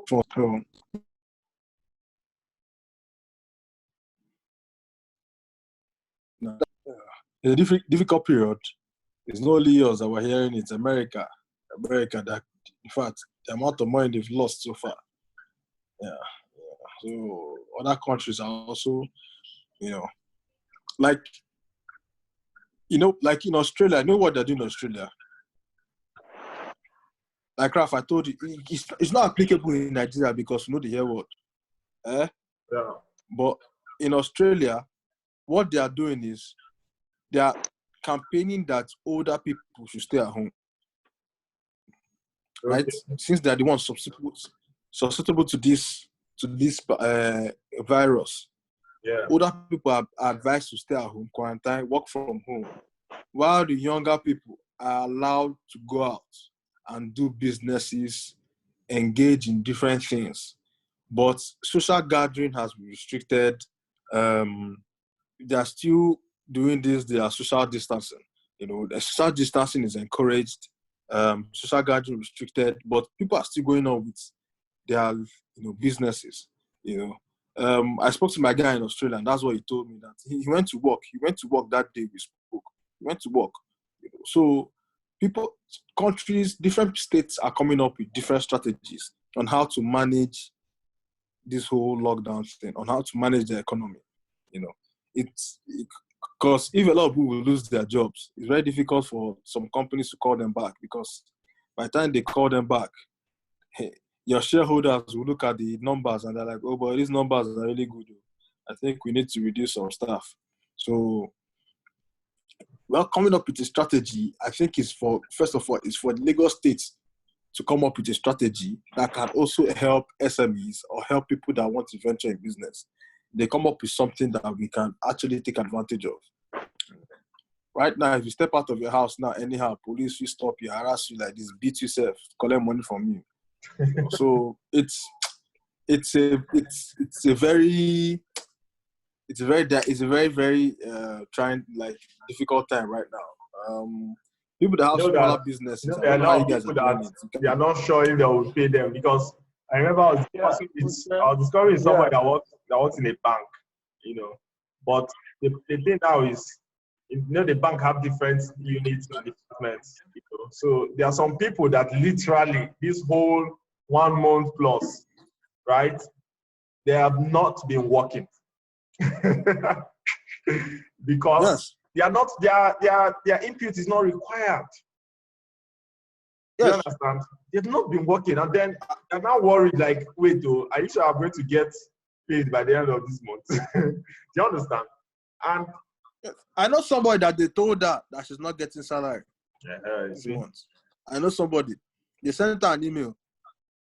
For sure. No, it's a difficult period. It's not only us that we're hearing, it's America. America that, in fact, the amount of money they've lost so far. Yeah. So other countries are also, you know, like, like in Australia, I know what they're doing in Australia. Like Raf, I told you, it's not applicable in Nigeria because the hear word. Yeah. But in Australia, what they are doing is they are campaigning that older people should stay at home. Okay. Right? Since they are the ones susceptible to this virus. Yeah. Older people are advised to stay at home, quarantine, work from home, while the younger people are allowed to go out and do businesses, engage in different things. But social gathering has been restricted. They are still doing this, they are social distancing. The social distancing is encouraged, social gathering restricted, but people are still going on with their businesses. I spoke to my guy in Australia, and that's what he told me, that he went to work. He went to work that day we spoke. He went to work. So countries, different states are coming up with different strategies on how to manage this whole lockdown thing, on how to manage the economy. It's because if a lot of people will lose their jobs, it's very difficult for some companies to call them back, because by the time they call them back, your shareholders will look at the numbers and they're like, oh, but these numbers are really good. I think we need to reduce some staff. So, coming up with a strategy, I think first of all, it's for the Lagos State to come up with a strategy that can also help SMEs or help people that want to venture in business. They come up with something that we can actually take advantage of. Right now, if you step out of your house now, anyhow, police will stop you, harass you like this, beat yourself, collect money from you. So it's a very very trying, like, difficult time right now. People that have smaller businesses, there I are don't know how now you guys people are doing that they are not sure if they will pay them, because I remember I was discussing someone that works in a bank, but the thing now is, the bank have different units and departments, so there are some people that literally this whole 1 month plus, right, they have not been working because they are not, their input is not required. Yes. You understand? They've not been working, and then they're now worried, like, wait, are you sure I'm going to get paid by the end of this month? Do you understand? And I know somebody that they told that she's not getting salary this month. I know somebody. They sent her an email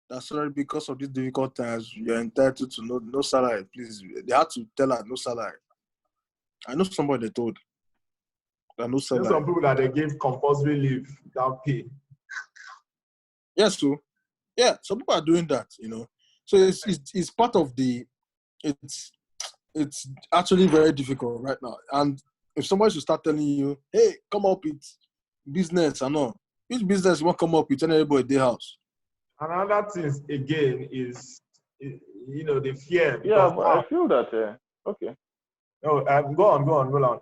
that, sorry, because of these difficult times, you're entitled to no salary, please. They had to tell her no salary. I know somebody they told that no salary. There's some people that they give compulsory leave without pay. Yes, so yeah, some people are doing that, So it's part of the. It's actually very difficult right now, and if somebody should start telling you, hey, come up with business, I know which business you want to come up with, and everybody their house. Another thing again is, the fear. Yeah, but I feel that. Okay. No, go on, Roland.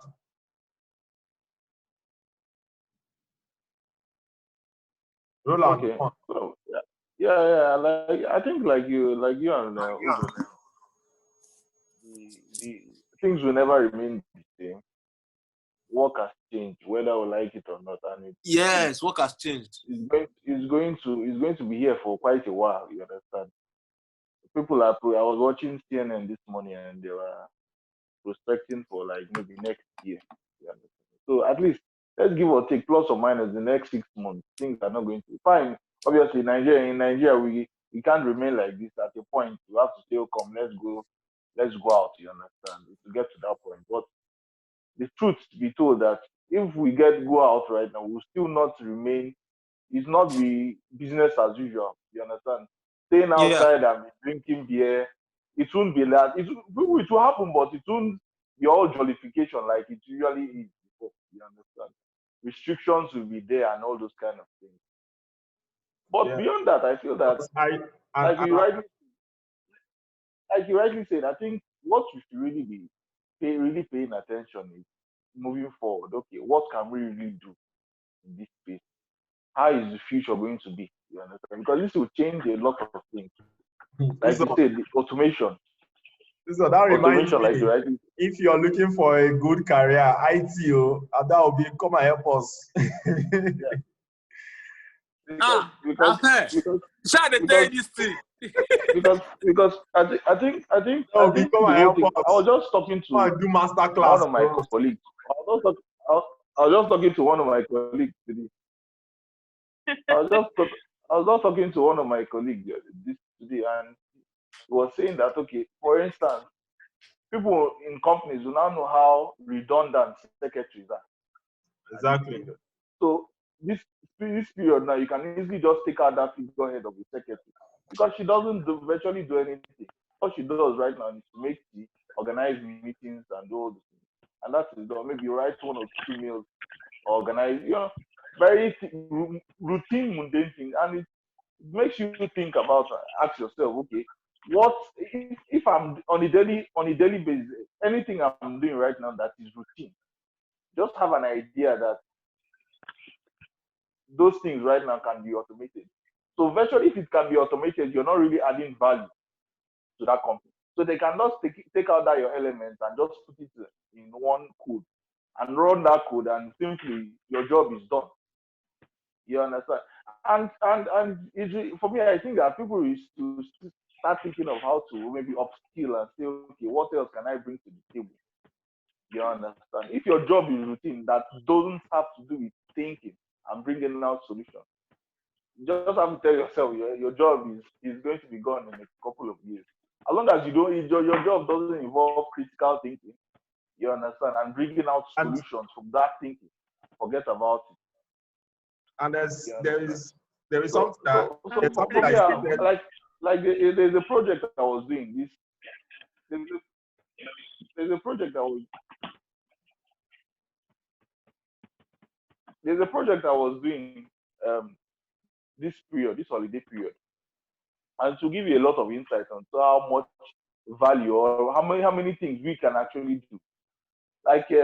Roland. Okay. So, yeah. Like, I think like you and Udo, the things will never remain the same. Work has changed, whether we like it or not, and work has changed. It's going to be here for quite a while. You understand? I was watching CNN this morning, and they were prospecting for like maybe next year. You understand? So at least let's give or take plus or minus the next 6 months. Things are not going to be fine. Obviously, in Nigeria, we can't remain like this. At a point, you have to say, "Oh, come, let's go out." You understand? To get to that point, but the truth to be told, that if we go out right now, we'll still not remain. It's not be business as usual. You understand? Staying outside and drinking beer, it won't be that. It will happen, but it won't be all jollification like it usually is before. You understand? Restrictions will be there and all those kind of things. But Yeah. beyond that, I feel that, And, like you rightly, like you rightly said, I think what we should really be really paying attention is moving forward. Okay, what can we really do in this space? How is the future going to be? You understand? Because this will change a lot of things. Like Christoph, you said, the automation, that reminds automation, like me, you rightly. if you're looking for a good career, IT, that will be, come and help us. Yeah, because Ah, because I've heard. because Try to tell because you this thing. because That I will be, think come the and whole help thing. I us. was just talking Come to and do master one class, of my bro. colleagues. I was just talking to one of my colleagues today. I was just talk, I was just talking to one of my colleagues this today, and he was saying that, okay, for instance, people in companies will now know how redundant secretaries are at this Exactly. period. So this period now, you can easily just take out that figurehead of the secretary because she doesn't virtually do anything. What she does right now is to make the organize meetings and do all the things, and that is done. Maybe write one or two mails, organize, very routine, mundane thing, and it makes you think about, ask yourself, okay, what if I'm on a daily basis, anything I'm doing right now that is routine, just have an idea that those things right now can be automated. So virtually, if it can be automated, you're not really adding value to that company. So they can just take out that your elements and just put it in one code and run that code, and simply your job is done. You understand? And for me, I think that people is to start thinking of how to maybe upskill and say, okay, what else can I bring to the table? You understand? If your job is routine that doesn't have to do with thinking and bringing out solutions, you just have to tell yourself your job is going to be gone in a couple of years. As long as you don't, your job doesn't involve critical thinking, you understand, and bringing out And solutions from that thinking, forget about it. and You there understand? is there is So something that so for me, is stated. there's a project I was doing. There's a, there's a project I was there's a project I was doing um this holiday period, and to give you a lot of insight on how much value or how many things we can actually do. Like I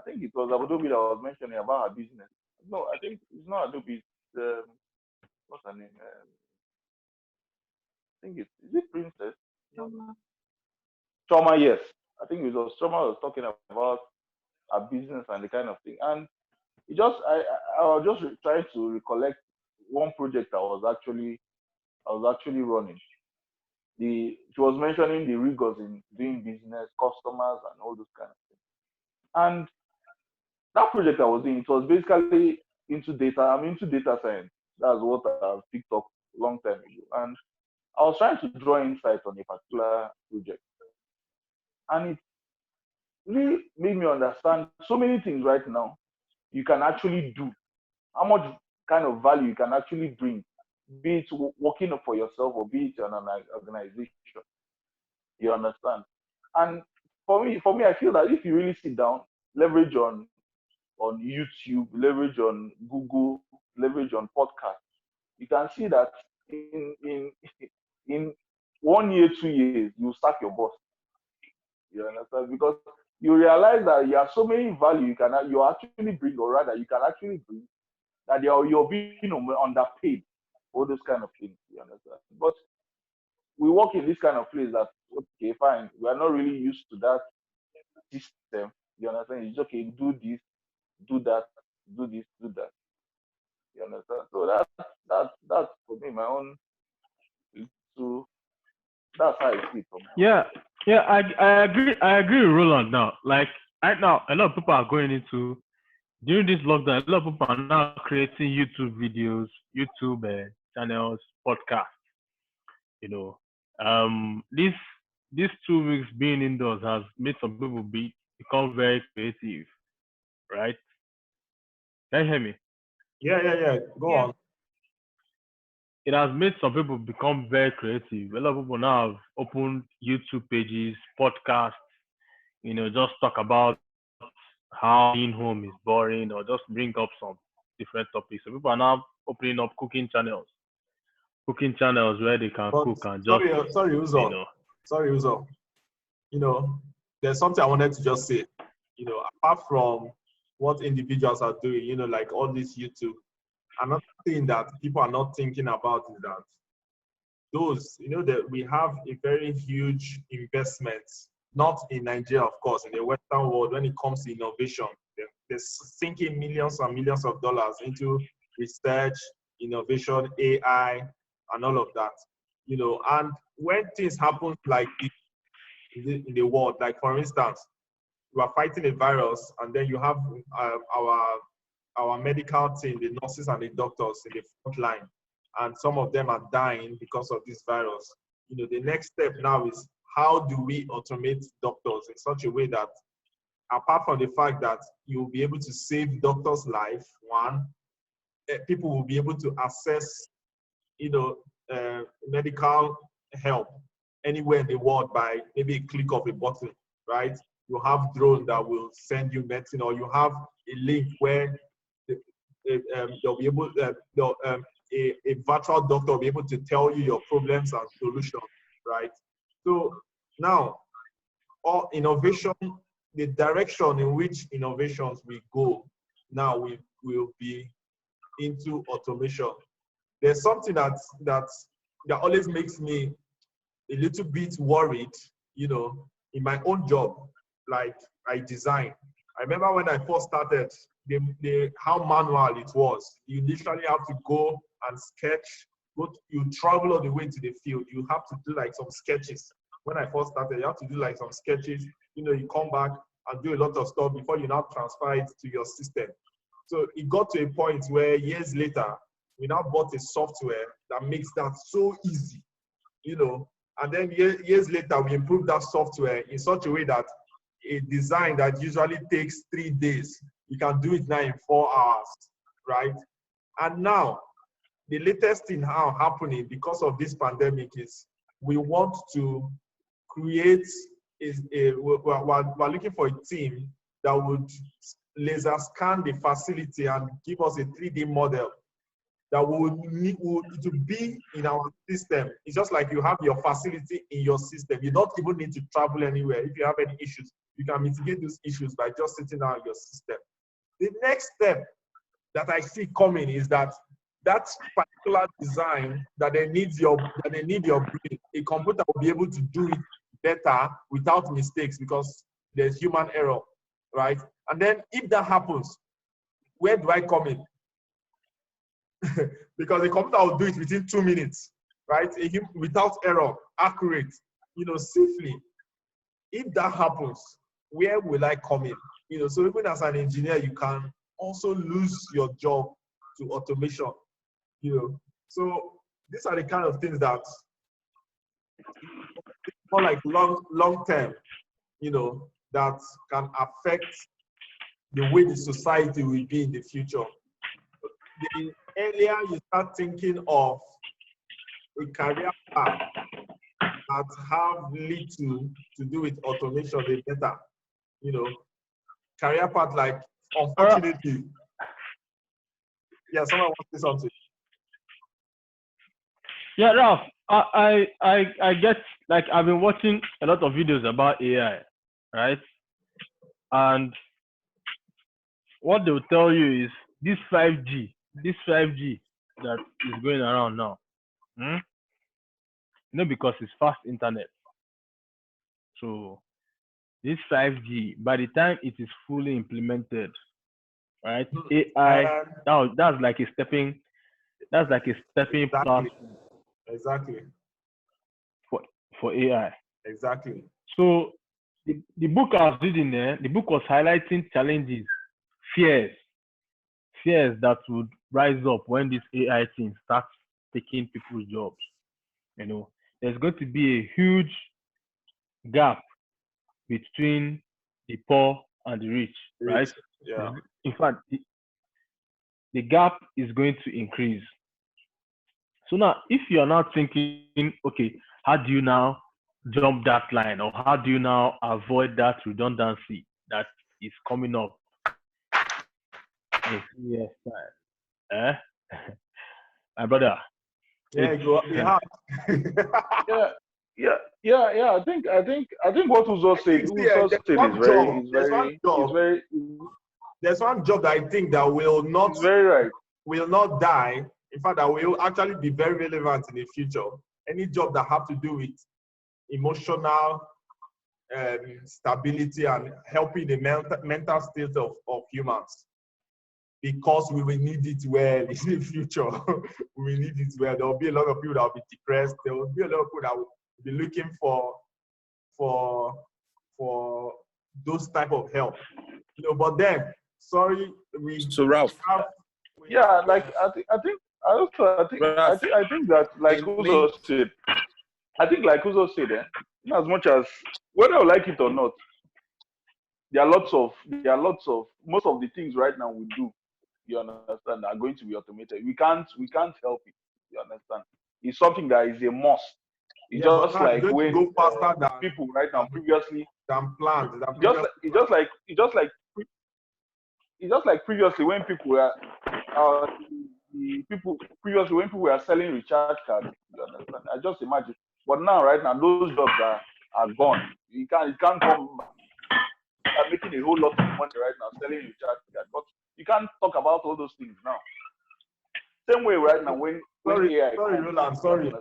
think it was Adobe that was mentioning about her business. No, I think it's not Adobe. It's, what's her name? I think it's is it Princess? No, no. Trauma, yes. I think it was Trauma was talking about a business and the kind of thing. And it just I was just trying to recollect one project I was actually running. She was mentioning the rigors in doing business, customers, and all those kind of things. And that project I was doing, it was basically into data. I'm into data science. That's what I picked up a long time ago. And I was trying to draw insight on a particular project. And it really made me understand so many things right now you can actually do, how much kind of value you can actually bring, be it working for yourself or be it on an organization. You understand? And for me, I feel that if you really sit down, leverage on YouTube, leverage on Google, leverage on podcast, you can see that in in 1 year, 2 years, you sack your boss. You understand? Because you realize that you have so many value you actually bring, or rather, you can actually bring that you're being underpaid, all those kind of things. You understand? But we work in this kind of place that, okay, fine, we are not really used to that system. You understand? It's okay, do this, do that, do this, do that. You understand? So that's for me my own. So that's how I see it from my own. Yeah, yeah, I agree with Roland now. Like right now, a lot of people are going into during this lockdown. A lot of people are now creating YouTube videos, YouTube channels, podcasts. You know, these 2 weeks being indoors has made some people become very creative, right? Can you hear me? Yeah. Go on. It has made some people become very creative. A lot of people now have opened YouTube pages, podcasts, just talk about how being home is boring or just bring up some different topics. So people are now opening up cooking channels. cooking channels where they can But cook and just, sorry, you Uzo. know. Sorry, Uzo. You know, there's something I wanted to just say. You know, apart from what individuals are doing, you know, like all this YouTube, another thing that people are not thinking about is that those, you know, that we have a very huge investment, not in Nigeria, of course, in the Western world, when it comes to innovation. They're sinking millions and millions of dollars into research, innovation, AI, and all of that. You know, and when things happen like this in the world, like for instance, you are fighting a virus, and then you have our medical team, the nurses and the doctors in the front line, and some of them are dying because of this virus. You know, the next step now is how do we automate doctors in such a way that, apart from the fact that you'll be able to save doctors' life, one, people will be able to access, you know, medical help anywhere in the world by maybe a click of a button, right? You have drone that will send you medicine, or you have a link where they'll be able, a virtual doctor will be able to tell you your problems and solutions, right? So now, all innovation, the direction in which innovations will go now will be into automation. There's something that always makes me a little bit worried, you know, in my own job. Like, I design. I remember when I first started, how manual it was. You literally have to go and sketch. You travel all the way to the field. You have to do like some sketches. When I first started, you have to do like some sketches. You know, you come back and do a lot of stuff before you now transfer it to your system. So it got to a point where years later, we now bought a software that makes that so easy, you know. And then years later, we improved that software in such a way that a design that usually takes 3 days, you can do it now in 4 hours, right? And now, the latest thing now happening because of this pandemic is we want to create, we're looking for a team that would laser scan the facility and give us a 3D model that would to be in our system. It's just like you have your facility in your system. You don't even need to travel anywhere. If you have any issues, you can mitigate those issues by just sitting down in your system. The next step that I see coming is that particular design that they need your brain, a computer will be able to do it better without mistakes because there's human error, right? And then if that happens, where do I come in? Because the computer will do it within 2 minutes, right? Without error, accurate, you know, safely. If that happens, where will I come in? You know, so even as an engineer, you can also lose your job to automation, you know. So these are the kind of things that more like long term, you know, that can affect the way the society will be in the future. The earlier you start thinking of a career path that have little to do with automation, the better. You know, career path like, unfortunately, yeah, someone wants to say something. Yeah, Ralph, I get, like, I've been watching a lot of videos about AI, right? And what they'll tell you is this 5G that is going around now, you know, because it's fast internet. So this 5G, by the time it is fully implemented, right? AI, now that's like a stepping platform Exactly. for AI. Exactly. So the book I was reading there, the book was highlighting challenges, fears that would rise up when this AI thing starts taking people's jobs. You know, there's going to be a huge gap between the poor and the rich, right? Yeah. In fact, the gap is going to increase. So now, if you are now thinking, okay, how do you now jump that line, or how do you now avoid that redundancy that is coming up in 3 years' time? My brother, Yeah, go. Yeah. Yeah. I think what Uzo said There's one job that I think that will not is very right. Die. In fact, that will actually be very relevant in the future. Any job that have to do with emotional stability and helping the mental state of humans, because we will need it well in the future. We will need it well. There will be a lot of people that will be depressed. There will be a lot of people that will be looking for those type of help. But then, sorry, So Ralph. I think that like Uzo said, in as much as whether I like it or not, there are lots of most of the things right now we do, you understand, are going to be automated. We can't help it, you understand. It's something that is a must. It's just like when go faster than people right now previously than planned. It's just like previously when people were when people were selling recharge cards, you understand. I just imagine. But now, right now, those jobs are gone. You can't come back. Are making a whole lot of money right now selling recharge cards, but you can't talk about all those things now. Same way right now when AI. Roland, sorry.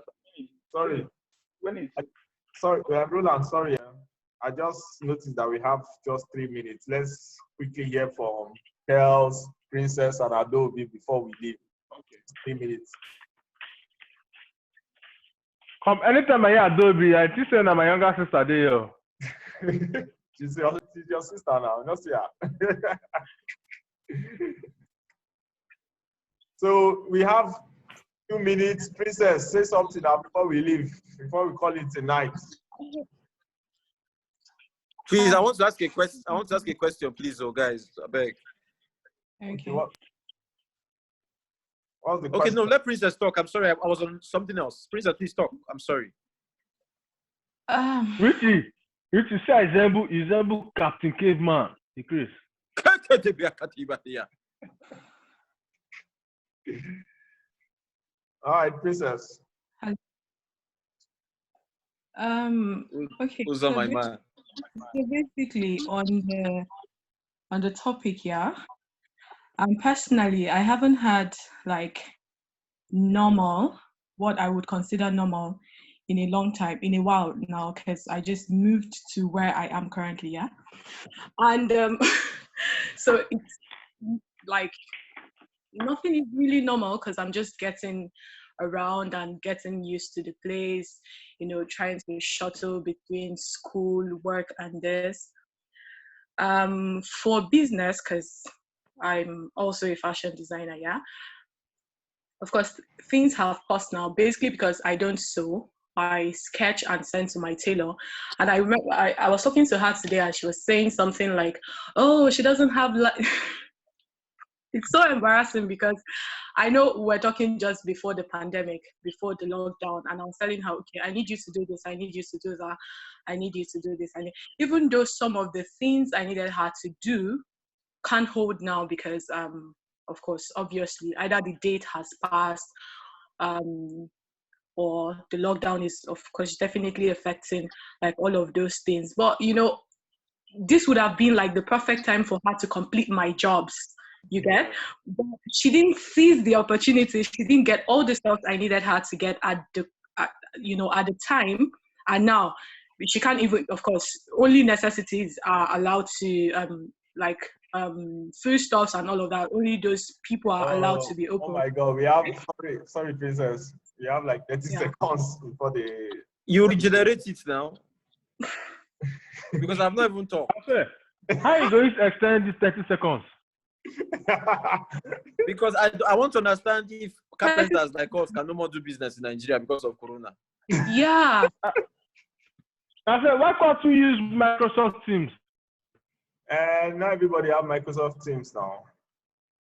Roland, sorry. I just noticed that we have just 3 minutes. Let's quickly hear from Pearls, Princess, and Adobe before we leave. Okay, 3 minutes. Come anytime I hear Adobe, I think say na my younger sister there. She's your sister now, not here. So we have 2 minutes. Princess, say something now before we leave, before we call it a night. Please, I want to ask a question. Please, guys. I beg. Okay. What's the question? Okay, no, let Princess talk. I'm sorry, I was on something else. Princess, please talk. I'm sorry. Richie, say I resemble Captain Caveman. Chris. All right, Princess. Okay. Who's on my mind? So basically, on the topic, yeah. Personally, I haven't had like normal, what I would consider normal, in a long time, in a while now, because I just moved to where I am currently, yeah. And so it's like nothing is really normal because I'm just getting around and getting used to the place, trying to shuttle between school, work, and this. For business, because I'm also a fashion designer, yeah. Of course, things have paused now, basically because I don't sew. I sketch and send to my tailor. And I remember I was talking to her today and she was saying something like, oh, she doesn't have It's so embarrassing because I know we're talking just before the pandemic, before the lockdown, and I was telling her, okay, I need you to do this, I need you to do that, I need you to do this. And even though some of the things I needed her to do can't hold now because, of course, obviously, either the date has passed or the lockdown is, of course, definitely affecting like all of those things. But, this would have been like the perfect time for her to complete my jobs. You get? But she didn't seize the opportunity. She didn't get all the stuff I needed her to get at the time. And now she can't even, of course, only necessities are allowed to, foodstuffs and all of that. Only those people are allowed to be open. Oh my God, we have, sorry, Princess. We have like 30 seconds before the... You regenerate it now. Because I've not even talked. How are you going to extend this 30 seconds? Because I want to understand if carpenters like us can no more do business in Nigeria because of Corona. Yeah. I said, why can't we use Microsoft Teams? Not everybody have Microsoft Teams now.